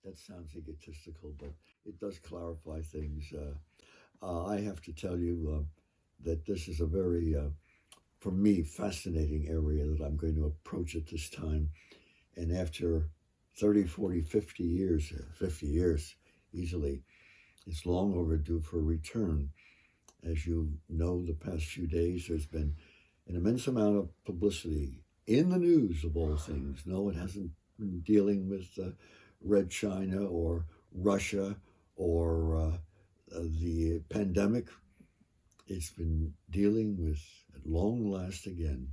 that sounds egotistical, but it does clarify things. I have to tell you that this is a very, for me, fascinating area that I'm going to approach at this time. And after 30, 40, 50 years, 50 years easily, it's long overdue for a return. As you know, the past few days, there's been an immense amount of publicity in the news of all things. No, it hasn't been dealing with Red China or Russia or the pandemic. It's been dealing with, at long last again,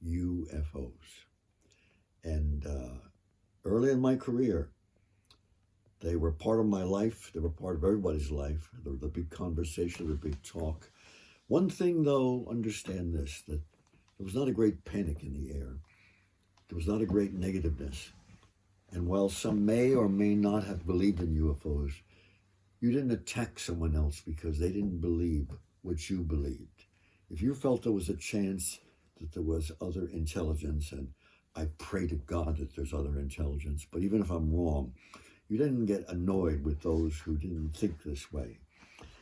UFOs. And early in my career, they were part of my life. They were part of everybody's life. The big conversation, the big talk. One thing, though, understand this, that there was not a great panic in the air. There was not a great negativeness. And while some may or may not have believed in UFOs, you didn't attack someone else because they didn't believe what you believed. If you felt there was a chance that there was other intelligence, and I pray to God that there's other intelligence, but even if I'm wrong, you didn't get annoyed with those who didn't think this way.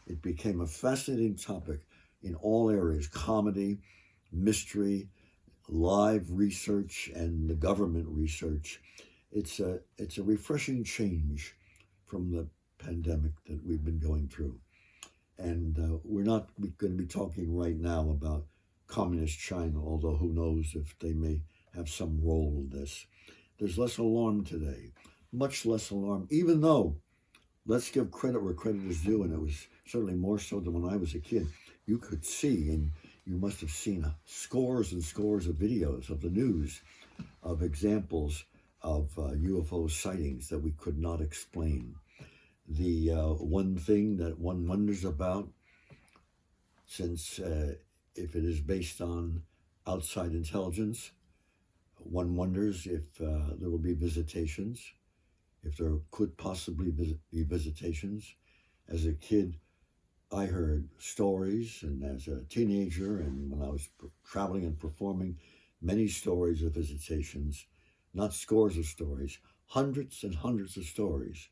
It became a fascinating topic in all areas: comedy, mystery, live research, and the government research. It's a refreshing change from the pandemic that we've been going through. And we're not going to be talking right now about communist China, although who knows if they may have some role in this. There's less alarm today, much less alarm, even though, let's give credit where credit is due, and it was certainly more so than when I was a kid. You could see, and you must have seen scores and scores of videos of the news of examples of UFO sightings that we could not explain. The one thing that one wonders about, since if it is based on outside intelligence, one wonders if there will be visitations, if there could possibly be visitations. As a kid, I heard stories, and as a teenager, and when I was traveling and performing, many stories of visitations, not scores of stories, hundreds and hundreds of stories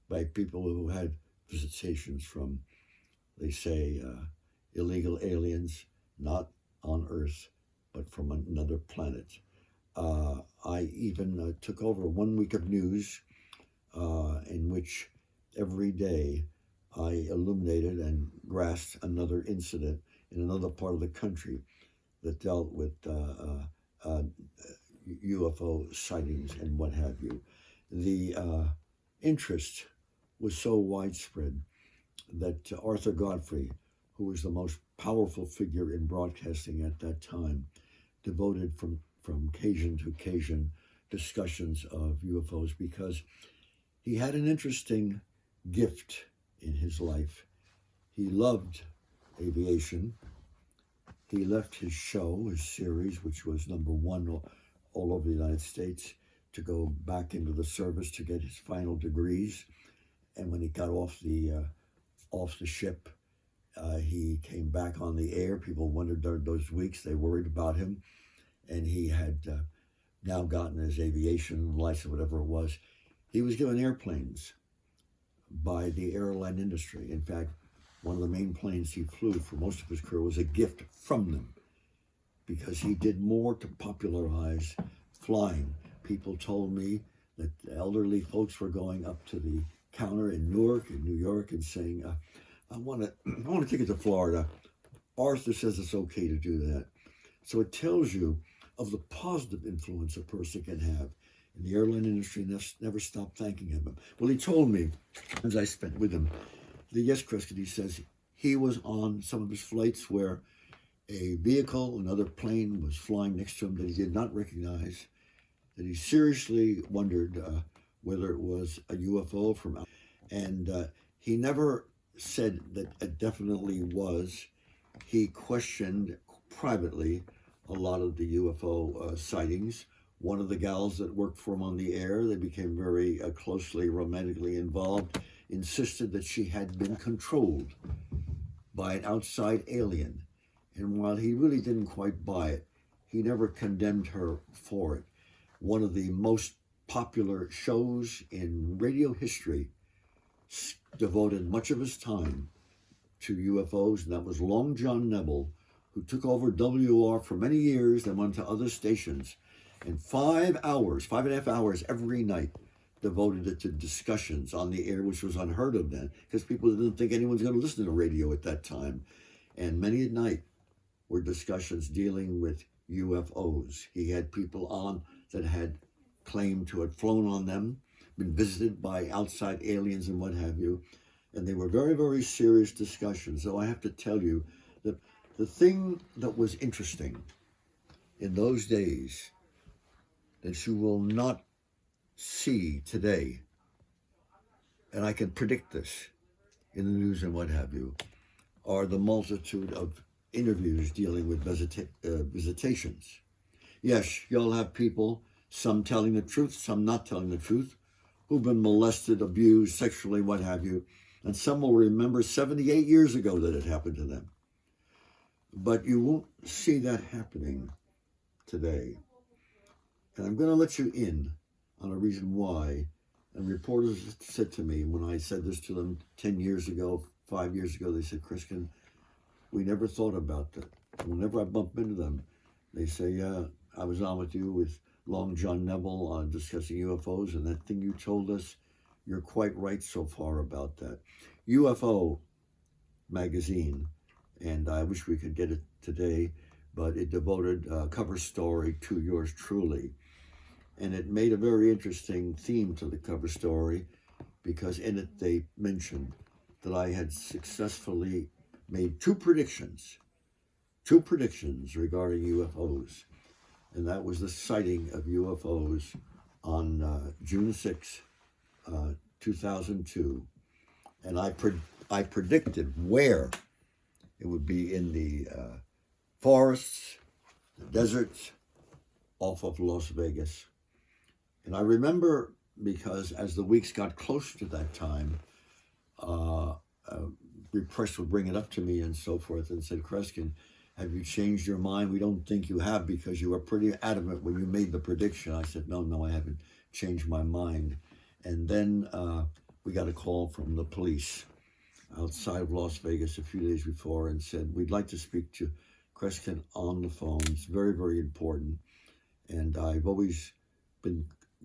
by people who had visitations from, they say, illegal aliens, not on Earth, but from another planet. I even took over 1 week of news in which every day I illuminated and grasped another incident in another part of the country that dealt with UFO sightings and what have you. The interest was so widespread that Arthur Godfrey, who was the most powerful figure in broadcasting at that time, devoted from occasion to occasion discussions of UFOs, because he had an interesting gift in his life. He loved aviation. He left his show, his series, which was #1 all over the United States, to go back into the service to get his final degrees. And when he got off the ship, he came back on the air. People wondered during those weeks, they worried about him. And he had now gotten his aviation license, whatever it was. He was given airplanes by the airline industry. In fact, one of the main planes he flew for most of his career was a gift from them, because he did more to popularize flying. People told me that elderly folks were going up to the counter in Newark, New York, and saying, I want to take it to Florida. Arthur says it's okay to do that. So it tells you of the positive influence a person can have. And the airline industry never stopped thanking him. Well, he told me, as I spent with him, the yes, Crescent, he says he was on some of his flights where a vehicle, another plane, was flying next to him that he did not recognize, that he seriously wondered whether it was a UFO from out. And he never said that it definitely was. He questioned privately a lot of the UFO sightings. One of the gals that worked for him on the air, they became very closely romantically involved, insisted that she had been controlled by an outside alien. And while he really didn't quite buy it, he never condemned her for it. One of the most popular shows in radio history devoted much of his time to UFOs, and that was Long John Nebel, who took over WR for many years and went to other stations. And 5 hours, 5.5 hours every night, devoted it to discussions on the air, which was unheard of then, because people didn't think anyone's going to listen to radio at that time. And many at night were discussions dealing with UFOs. He had people on that had claimed to have flown on them, been visited by outside aliens and what have you. And they were very, very serious discussions. So I have to tell you that the thing that was interesting in those days that you will not see today, and I can predict this in the news and what have you, are the multitude of interviews dealing with visitations. Yes, you'll have people, some telling the truth, some not telling the truth, who've been molested, abused, sexually, what have you, and some will remember 78 years ago that it happened to them. But you won't see that happening today. And I'm going to let you in on a reason why. And reporters said to me, when I said this to them 10 years ago, 5 years ago, they said, Christian, we never thought about that. Whenever I bump into them, they say, yeah, I was on with you with Long John Nebel on discussing UFOs, and that thing you told us, you're quite right so far about that. UFO magazine, and I wish we could get it today, but it devoted a cover story to yours truly. And it made a very interesting theme to the cover story, because in it they mentioned that I had successfully made two predictions regarding UFOs. And that was the sighting of UFOs on June 6, 2002. And I predicted where it would be in the forests, the deserts, off of Las Vegas. And I remember, because as the weeks got closer to that time, press would bring it up to me and so forth and said, Kreskin, have you changed your mind? We don't think you have, because you were pretty adamant when you made the prediction. I said, no, I haven't changed my mind. And then we got a call from the police outside of Las Vegas a few days before and said, we'd like to speak to Kreskin on the phone. It's very, very important. And I've always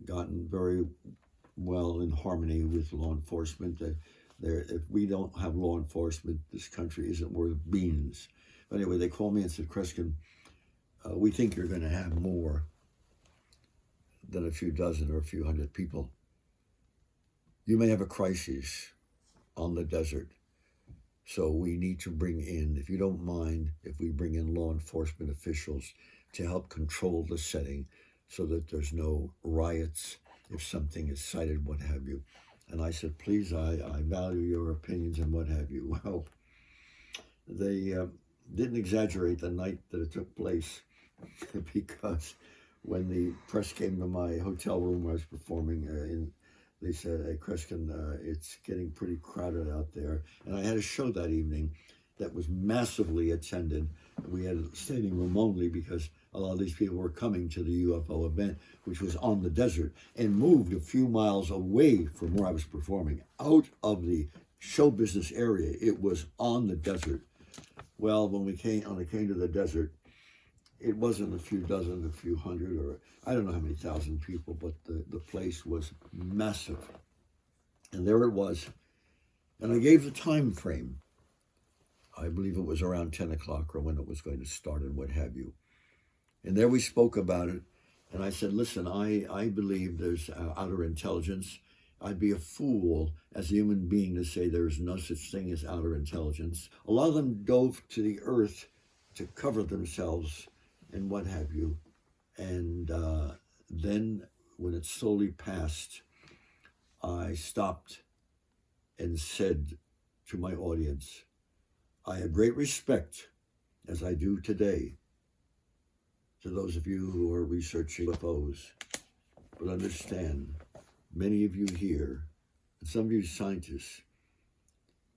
gotten very well in harmony with law enforcement. If we don't have law enforcement, this country isn't worth beans. But anyway, they called me and said, Kreskin, we think you're going to have more than a few dozen or a few hundred people. You may have a crisis on the desert. So we need to bring in, if you don't mind, if we bring in law enforcement officials to help control the setting so that there's no riots if something is sighted, what have you. And I said, please, I value your opinions and what have you. Well, they didn't exaggerate the night that it took place, because when the press came to my hotel room where I was performing, they said, hey, Kreskin, it's getting pretty crowded out there. And I had a show that evening that was massively attended. We had a standing room only because a lot of these people were coming to the UFO event, which was on the desert, and moved a few miles away from where I was performing, out of the show business area. It was on the desert. Well, when it came to the desert, it wasn't a few dozen, a few hundred, or I don't know how many thousand people, but the place was massive. And there it was. And I gave the time frame. I believe it was around 10 o'clock or when it was going to start and what have you. And there we spoke about it. And I said, listen, I believe there's outer intelligence. I'd be a fool as a human being to say there's no such thing as outer intelligence. A lot of them dove to the earth to cover themselves and what have you. And then when it slowly passed, I stopped and said to my audience, I have great respect, as I do today, to those of you who are researching UFOs. But understand, many of you here, and some of you scientists,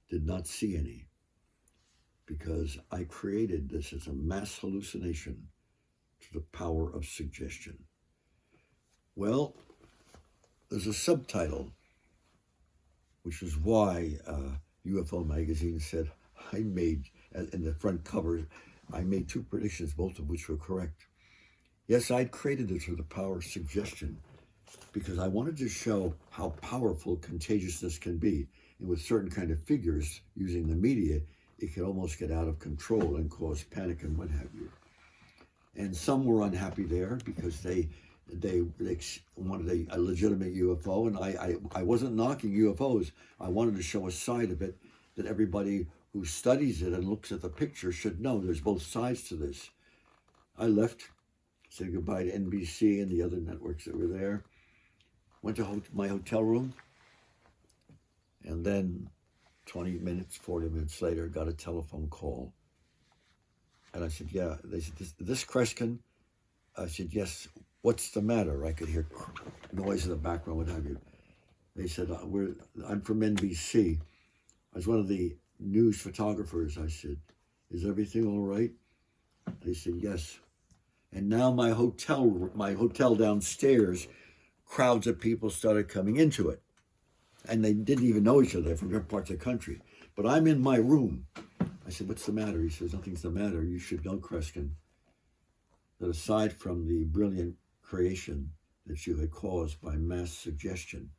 did not see any, because I created this as a mass hallucination to the power of suggestion. Well, there's a subtitle, which is why UFO magazine said I made, in the front cover, I made two predictions, both of which were correct. Yes, I'd created it through the power of suggestion because I wanted to show how powerful contagiousness can be. And with certain kind of figures using the media, it could almost get out of control and cause panic and what have you. And some were unhappy there because they wanted a legitimate UFO, and I wasn't knocking UFOs. I wanted to show a side of it that everybody who studies it and looks at the picture should know. There's both sides to this. I left, said goodbye to NBC and the other networks that were there, went to my hotel room, and then 20 minutes, 40 minutes later, got a telephone call. And I said, yeah. They said, this Kreskin? I said, yes. What's the matter? I could hear noise in the background, what have you. They said, I'm from NBC. I was one of the news photographers. I said, is everything all right? They said, yes. And now my hotel downstairs, crowds of people started coming into it. And they didn't even know each other from different parts of the country. But I'm in my room. I said, what's the matter? He says, nothing's the matter. You should know, Kreskin, that aside from the brilliant creation that you had caused by mass suggestion,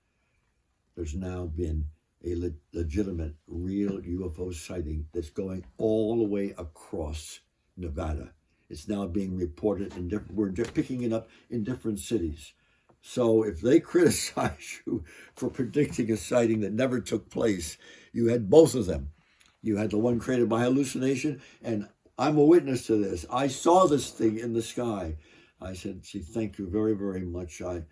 there's now been a legitimate, real UFO sighting that's going all the way across Nevada. It's now being reported we're picking it up in different cities. So if they criticize you for predicting a sighting that never took place, you had both of them. You had the one created by hallucination, and I'm a witness to this. I saw this thing in the sky. I said, see, thank you very, very much. I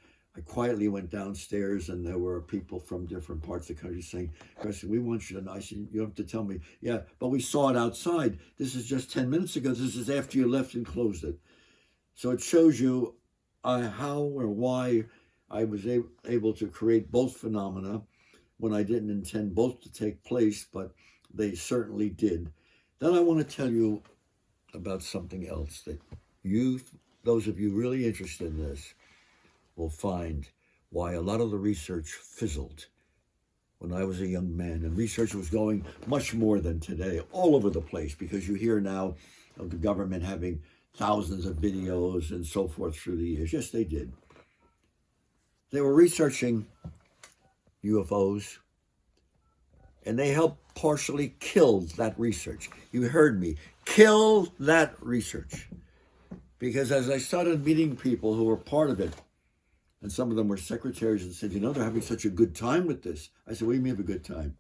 quietly went downstairs, and there were people from different parts of the country saying, Kreskin, we want you to know. I said, you have to tell me. Yeah, but we saw it outside. This is just 10 minutes ago. This is after you left and closed it. So it shows you how or why I was able to create both phenomena when I didn't intend both to take place, but they certainly did. Then I want to tell you about something else that those of you really interested in this, will find why a lot of the research fizzled when I was a young man. And research was going much more than today, all over the place, because you hear now of the government having thousands of videos and so forth through the years. Yes, they did. They were researching UFOs, and they helped partially kill that research. You heard me. Kill that research. Because as I started meeting people who were part of it, and some of them were secretaries and said, they're having such a good time with this. I said, what do you mean have a good time?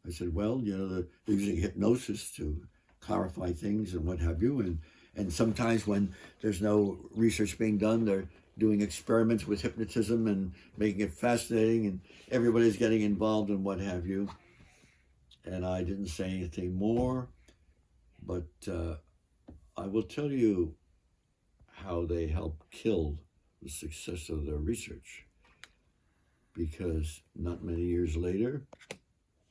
I said, well, they're using hypnosis to clarify things and what have you. And sometimes when there's no research being done, they're doing experiments with hypnotism and making it fascinating, and everybody's getting involved and what have you. And I didn't say anything more, but I will tell you how they helped kill the success of their research. Because not many years later,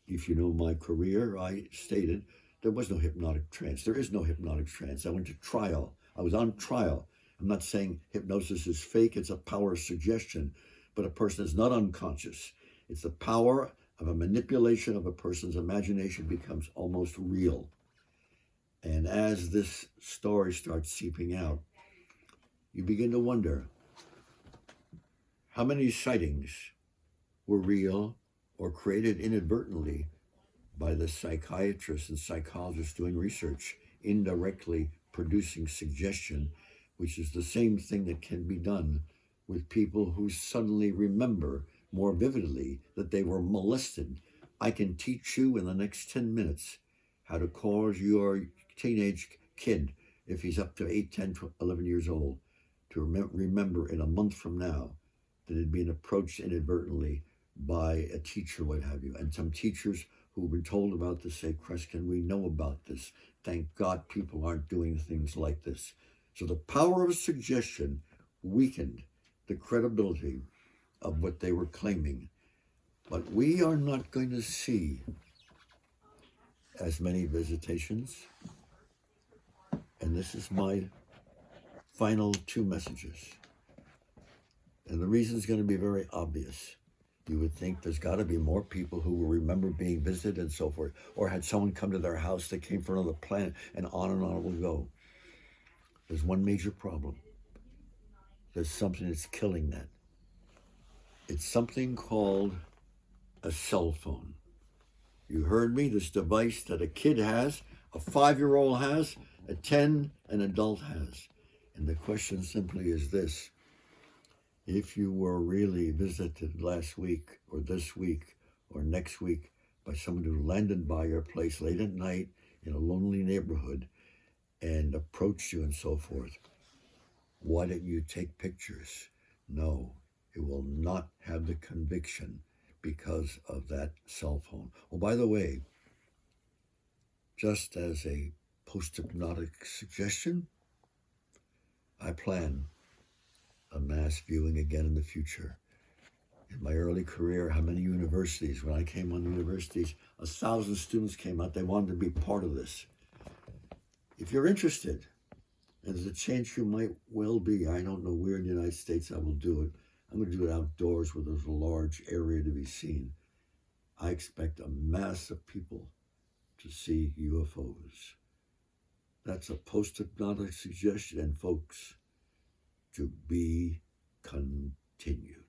if you know my career, I stated there was no hypnotic trance. There is no hypnotic trance. I went to trial. I was on trial. I'm not saying hypnosis is fake. It's a power of suggestion. But a person is not unconscious. It's the power of a manipulation of a person's imagination becomes almost real. And as this story starts seeping out, you begin to wonder, how many sightings were real or created inadvertently by the psychiatrists and psychologists doing research, indirectly producing suggestion, which is the same thing that can be done with people who suddenly remember more vividly that they were molested. I can teach you in the next 10 minutes how to cause your teenage kid, if he's up to 8, 10, 11 years old, to remember in a month from now that had been approached inadvertently by a teacher, what have you. And some teachers who've been told about this say, Kreskin, we know about this. Thank God people aren't doing things like this. So the power of suggestion weakened the credibility of what they were claiming. But we are not going to see as many visitations. And this is my final 2 messages. And the reason is going to be very obvious. You would think there's got to be more people who will remember being visited and so forth, or had someone come to their house that came from another planet, and on it will go. There's one major problem. There's something that's killing that. It's something called a cell phone. You heard me, this device that a kid has, a 5-year-old has, a 10, an adult has. And the question simply is this: if you were really visited last week or this week or next week by someone who landed by your place late at night in a lonely neighborhood and approached you and so forth, why didn't you take pictures? No, it will not have the conviction because of that cell phone. Oh, by the way, just as a post-hypnotic suggestion, I plan a mass viewing again in the future. In my early career, how many universities, when I came on the universities, 1,000 students came out. They wanted to be part of this. If you're interested, and there's a chance you might well be, I don't know where in the United States I will do it. I'm going to do it outdoors where there's a large area to be seen. I expect a mass of people to see UFOs. That's a post-hypnotic suggestion, and folks, to be continued.